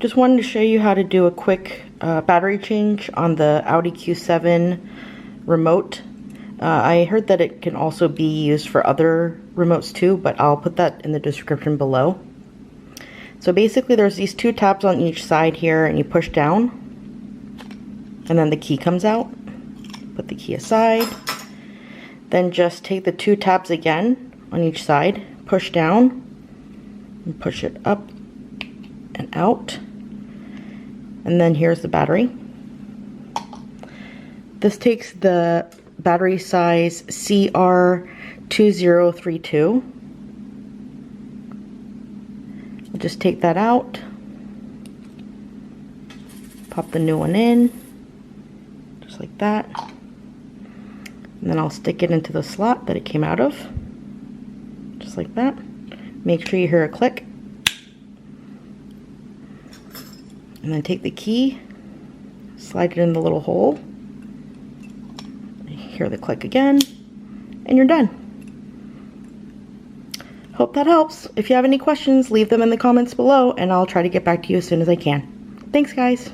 Just wanted to show you how to do a quick battery change on the AUDI Q7 remote. I heard that it can also be used for other remotes too, but I'll put that in the description below. So basically there's these two tabs on each side here, and you push down and then the key comes out. Put the key aside. Then just take the two tabs again on each side, push down and push it up and out. And then here's the battery. This takes the battery size CR2032. Just take that out, pop the new one in, just like that. And then I'll stick it into the slot that it came out of, just like that. Make sure you hear a click. And then take the key, slide it in the little hole, hear the click again, and you're done. Hope that helps. If you have any questions, leave them in the comments below, and I'll try to get back to you as soon as I can. Thanks, guys.